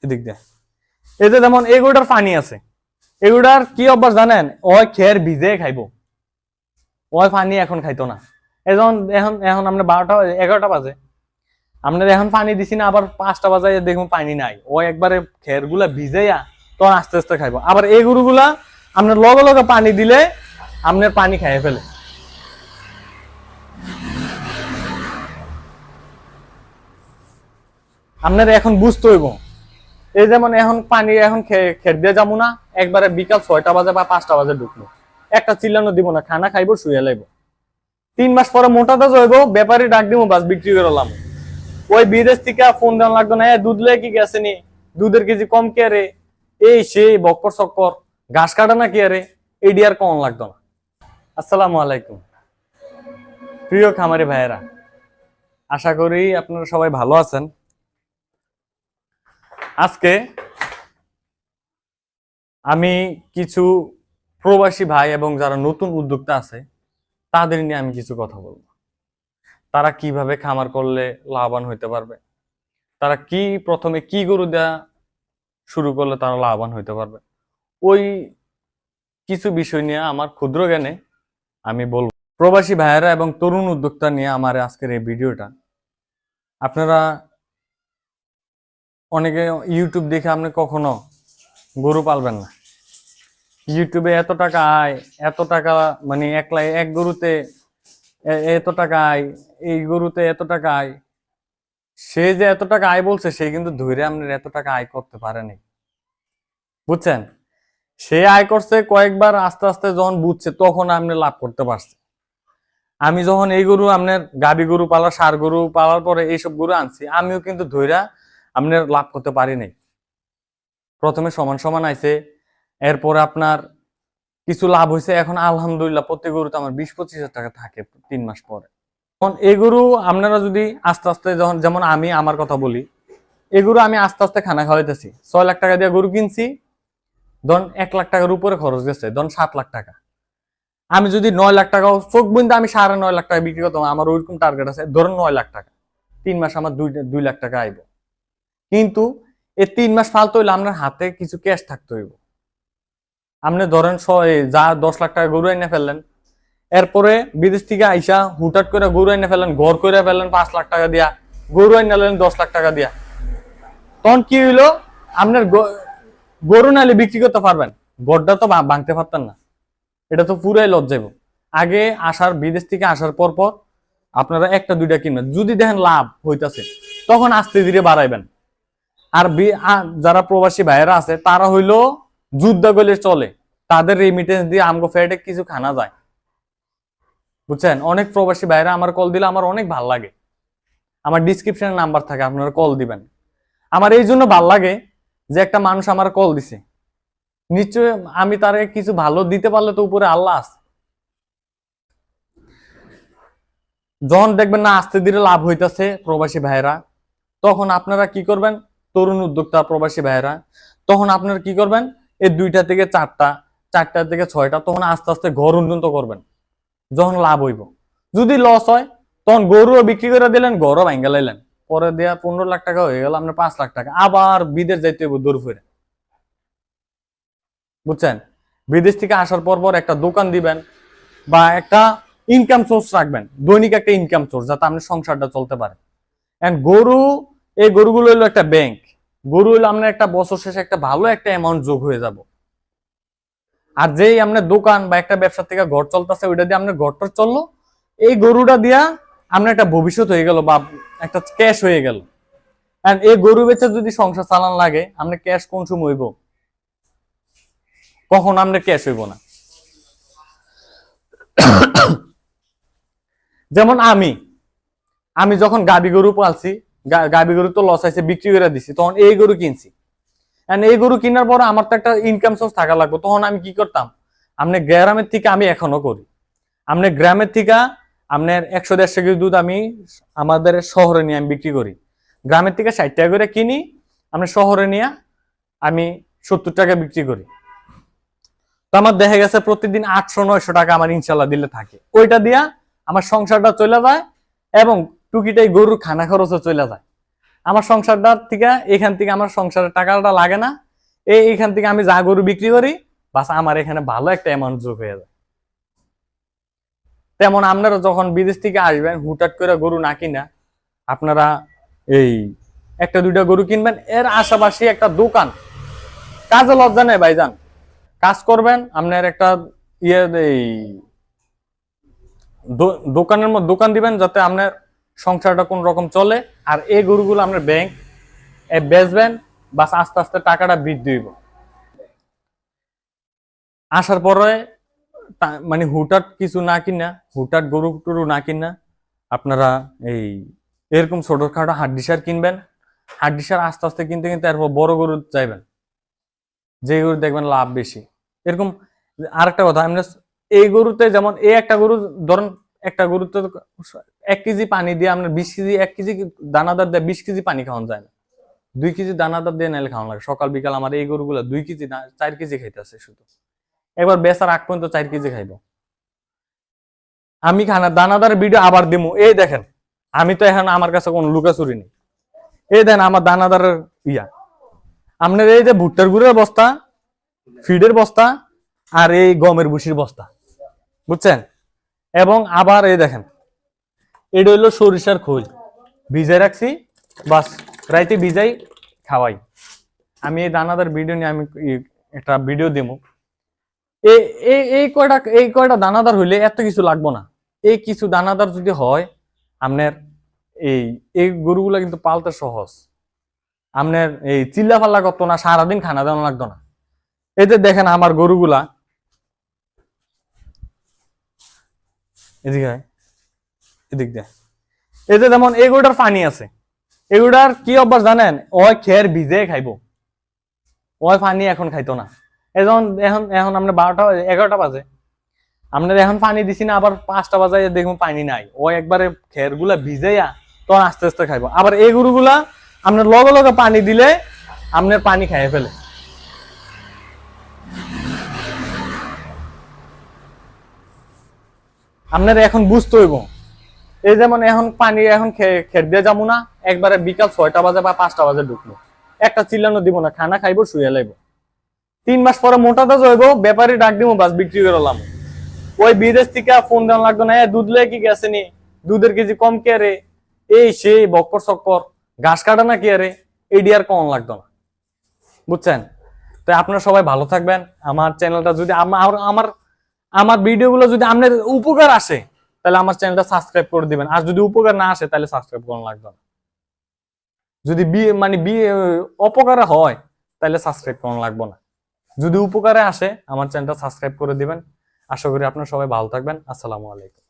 এদিক দিয়ে এই যে যেমন এই গরুটার পানি আছে, এগুলার কি অভ্যাস জানেন? ওই খের ভিজে খাইবো, ওই পানি এখন খাইতো না। এখন এখন এখন আমরা 12টা 11টা বাজে, আমরা এখন পানি দিছি না, আবার 5টা বাজে দেখুন পানি নাই, ও একবারে খের গুলা ভিজাইয়া তখন আস্তে আস্তে খাইবো। আবার এই গরুগুলা আপনার লগে লগে পানি দিলে আপনার পানি খাইয়ে ফেলে। আপনার এখন বুঝতে হইব, এই যেমন এখন পানি এখন খের দিয়ে যাবো না, একবারে বিকাল 6টা বাজে বা 5টা বাজে ঢুকলো, একটা চিল্লানো দিব না, খানা খাইবো, শুয়ে লাইবো। 3 মাস পরে মোটাটা যাইবো, ব্যাপারী ডাক দিব, বাস বিক্রি করলাম। ওই বিদেশ থেকে ফোন দেওয়া লাগতো না, দুধ লেগে কি গেছে নি, দুধের কেজি কম কে রে, এই সেই বক্কর চক্কর, ঘাস কাটা না কি আরে, এডি আর কম লাগতো না। আসসালামু আলাইকুম প্রিয় খামারি ভাইয়েরা, আশা করি আপনারা সবাই ভালো আছেন। আজকে আমি কিছু প্রবাসী ভাই এবং যারা নতুন উদ্যোক্তা আছে তাদের নিয়ে আমি কিছু কথা বলবো। তারা কিভাবে খামার করলে লাভবান হইতে পারবে, তারা কি প্রথমে কি গরু দেয়া শুরু করলে তারা লাভবান হইতে পারবে, ওই কিছু বিষয় নিয়ে আমার ক্ষুদ্র জ্ঞানে আমি বলবো। প্রবাসী ভাইয়েরা এবং তরুণ উদ্যোক্তা নিয়ে আমার আজকের এই ভিডিওটা। আপনারা অনেকে ইউটিউব দেখে আপনি কখনো গরু পালবেন না। ইউটিউবে এত টাকা আয়, এত টাকা, মানে এক গরুতে এত টাকা আয়, এই গরুতে এত টাকা আয়, সে যে এত টাকা আয় বলছে সে কিন্তু ধরে আপনার এত টাকা আয় করতে পারেনি, বুঝছেন? সে আয় করছে কয়েকবার, আস্তে আস্তে যখন বুঝছে তখন আপনি লাভ করতে পারছে। আমি যখন এই গরু আপনার গাবি গরু পালা, ষাঁড় গরু পালার পরে এইসব গরু আনছি, আমিও কিন্তু ধৈরা আপনার লাভ করতে পারি নাই। প্রথমে সমান সমান আইছে, এরপরে আপনার কিছু লাভ হয়েছে, এখন আলহামদুলিল্লাহ প্রত্যেক গরুতে আমার 20-25 হাজার টাকা থাকে 3 মাস পরে। এখন এই গরু আপনারা যদি আস্তে আস্তে, যখন যেমন আমি আমার কথা বলি, এই গরু আমি আস্তে আস্তে খানা খাওয়াইতেছি। 6 লাখ টাকা দিয়ে গরু কিনছি, ধরুন 1 লাখ টাকার উপরে খরচ গেছে, ধরুন 7 লাখ টাকা। আমি যদি 9 লাখ টাকাও চোখ বন্ধ আমি 9.5 লাখ টাকা বিক্রি করতাম, আমার ওইরকম টার্গেট আছে, ধরুন 9 লাখ টাকা, 3 মাস আমার 2 লাখ টাকা আইব। কিন্তু এই 3 মাস ফালতু হইলে আপনার হাতে কিছু ক্যাশ থাকতে হইব। আপনি ধরেন যা 10 লাখ টাকা গরু এনে ফেললেন, এরপরে বিদেশ থেকে আইসা হুটাট করে গরু এনে ফেললেন, ঘর করে ফেললেন 5 লাখ টাকা দিয়া, গরু এনে নিলেন 10 লাখ টাকা দিয়া, তখন কি হইলো? আপনার গরু নাইলে বিক্রি করতে পারবেন, গড়টা তো ভাঙতে পারতেন না, এটা তো পুরাই লস যাইব। আগে আসার, বিদেশ থেকে আসার পর পর আপনারা একটা দুইটা কিনবেন, যদি দেখেন লাভ হইতাছে তখন আস্তে ধীরে বাড়াইবেন। আর যারা প্রবাসী ভাইয়েরা আছে তারা হইলো যুদ্ধ গলে চলে, তাদের রেমিটেন্স দিয়ে আমগো ফেটে কিছু খানা যায়, বুঝছেন? অনেক প্রবাসী ভাইয়েরা আমার কল দিলে আমার অনেক ভাল লাগে, আমার ডিসক্রিপশনে নাম্বার থাকে, আপনারা কল দিবেন। আমার এই জন্য ভাল লাগে যে একটা মানুষ আমার কল দিছে, নিশ্চয় আমি তারে কিছু ভালো দিতে পারলে তো উপরে আল্লাহ আছে। যখন দেখবেন না আস্তে ধীরে লাভ হইতাছে প্রবাসী ভাইয়েরা, তখন আপনারা কি করবেন? তরুণ উদ্যোক্তা প্রবাসী ভাইয়েরা, তখন আপনারা কি করবেন? এই 2টা থেকে 4টা, 4টা থেকে 6টা, তখন আস্তে আস্তে ঘর উন্নত করবেন। যখন লাভ হইব, যদি লস হয় তখন গরুও বিক্রি করে দিলেন, ঘরও ভাঙ্গা লাইলেন, পরে দেয়া 15 লাখ টাকা হয়ে গেল, আপনার 5 লাখ টাকা, আবার বিদেশ যাইতে হইব দৌড় ফিরে, বুঝছেন? বিদেশ থেকে আসার পর পর একটা দোকান দিবেন বা একটা ইনকাম সোর্স রাখবেন, দৈনিক একটা ইনকাম সোর্স, যাতে আপনার সংসারটা চলতে পারে। এন্ড গরু, এই গরুগুলো হলো একটা ব্যাংক। গরু হলো আপনার একটা বছর শেষে একটা ভালো একটা অ্যামাউন্ট যোগ হয়ে যাব। আর যেই আপনার দোকান বা একটা ব্যবসা থেকে ঘর চলতেছে, ওইটা দিয়ে আপনার ঘরটা চললো, এই গরুটা দিয়া আপনার একটা ভবিষ্যৎ হয়ে গেল বা একটা ক্যাশ হয়ে গেল। এন্ড এই গরু বেচে যদি সংসার চালান লাগে, আপনার ক্যাশ কনসুম হইব, কখন আপনার ক্যাশ হইব না। যেমন আমি যখন গাবি গরু পালছি, গাবি গরু তো লস আইছে, বিক্রি করে দিছি, তখন এই গরু কিনছি। এন্ড এই গরু কেনার পর আমার তো একটা ইনকাম সোর্স থাকা লাগবে, তখন আমি কি করতাম? আপনি গ্রামের থেকে, আমি এখনো করি, আপনি গ্রামের থেকে আপনার 100-150 কেজি দুধ আমি আমাদের শহরে নিয়ে আমি বিক্রি করি। গ্রামের থেকে 60 টাকা করে কিনি, আপনি শহরে নিয়ে আমি 70 টাকা বিক্রি করি। তো আমার দেখা গেছে প্রতিদিন 800-900 টাকা আমার ইনশাল্লাহ দিলে থাকে, ওইটা দিয়া আমার সংসারটা চলে যায় এবং টুকিটাই গরুর খানা খরচও চলে যায়। আমার সংসারটার থেকে এখান থেকে আমার সংসারের টাকাটা লাগে না, এইখান থেকে আমি যা গরু বিক্রি করি বাস আমার এখানে ভালো একটা অ্যামাউন্ট যোগ হয়ে যায়। তেমন আপনারা যখন বিদেশ থেকে আসবেন হুটহাট করে গরু না কিনা আপনারা এই একটা দুইটা গরু কিনবেন, এর আশেপাশে একটা দোকান, কাজে লজ্জা নেই ভাইজান, কাজ করবেন আপনার একটা এই দোকানের মধ্যে দোকান দিবেন যাতে আপনার সংসারটা কোন রকম চলে। আর এই গরুগুলো আপনার ব্যাংক বেচবেন, বাস আস্তে আস্তে টাকাটা বৃদ্ধি হইব। আসার পরে মানে হুটহাট কিছু না কিনা, হুটহাট গরু টরু না কিনা আপনারা এই এরকম ছোটখাটো হাড্ডিসার কিনবেন। হাড্ডিসার আস্তে আস্তে কিনতে কিনতে এরপর বড় গরু চাইবেন, যে গরু দেখবেন লাভ বেশি। এরকম আরেকটা কথা, আমরা এই গরুতে যেমন এই একটা গরু ধরেন, একটা গরুতে 1 কেজি পানি দিয়ে আপনার 20 কেজি, 1 কেজি দানাদার দিয়ে 20 কেজি পানি খাওয়ানো যায় না, 2 কেজি দানাদার দিয়ে নাইলে খাওয়ানো লাগে। সকাল বিকাল আমার এই গরুগুলা 2 কেজি 4 কেজি খাইতেছে শুধু, একবার বেচার আগ পর্যন্ত 4 কেজি খাইব। আমি খানা দানাদার ভিডিও আবার দিমু, এই দেখেন আমি তো এখন আমার কাছে কোনো লুকাচুরি নেই, এই দেন আমার দানাদারের ইয়া। আপনার এই যে ভুট্টার গুঁড়ের বস্তা, ফিডের বস্তা, আর এই গমের ভুসির বস্তা, বুঝছেন? এবং আবার এই দেখেন এটা হইলো সরিষার খোল, ভিজাই রাখছি, বাস রাইতে ভিজাই খাওয়াই। আমি এই দানাদার ভিডিও নিয়ে আমি একটা ভিডিও দেবো। এই কয়টা দানাদার হইলে এত কিছু লাগবো না। এই কিছু দানাদার যদি হয় আপনার এই গরুগুলা কিন্তু পালতে সহজ। আপনার এই চিল্লা ফাল্লা করতো না, সারাদিন খানা দেওয়া লাগতো না। এতে দেখেন আমার গরুগুলা এদিকে এদিক দিয়ে, এতে যেমন এই গরুটার পানি আছে, এগুলার কি অভ্যাস জানেন? ওই খের ভিজে খাইবো, ওই পানি এখন খাইতো না। এখন এখন এখন আমরা 12টা 11টা বাজে, আপনার এখন পানি দিছি না, আবার 5টা বাজে দেখুন পানি নাই, ও একবারে খের গুলা ভিজাইয়া তখন আস্তে আস্তে খাইবো। আবার এই গরুগুলা আপনার লগে লগে পানি দিলে আপনার পানি খাইয়ে ফেলে। আপনার এখন বুঝতে হইব, এই যেমন এখন পানি এখন খের দিয়ে যাবো না, একবারে বিকাল 6টা বাজে বা 5টা বাজে ঢুকলো, একটা চিল্লানো দিব না, খানা খাইবো, শুয়ে লাইবো। 3 মাস পরে মোটাটা যাইবো, ব্যাপারী ডাক দিব, বাস বিক্রি করলাম। ওই বিদেশ থেকে ফোন দেওয়া লাগতো না, দুধ লেগে কি গেছে নি, দুধের কেজি কম কে রে, এই সেই বক্কর চক্কর, ঘাস কাটা না কি আরে, এই ডিয়ার কম লাগতো না, বুঝছেন? তো আপনারা সবাই ভালো থাকবেন। আমার চ্যানেলটা যদি আমার ভিডিওগুলো যদি আপনার উপকার আসে তাহলে আমার চ্যানেলটা সাবস্ক্রাইব করে দিবেন, আর যদি উপকার না আসে তাহলে সাবস্ক্রাইব করা লাগবে না। যদি অপকারে হয় তাহলে সাবস্ক্রাইব করা লাগবে না। যদি উপকারে আসে আমার চ্যানেলটা সাবস্ক্রাইব করে দিবেন। আশা করি আপনারা সবাই ভালো থাকবেন। আসসালামু আলাইকুম।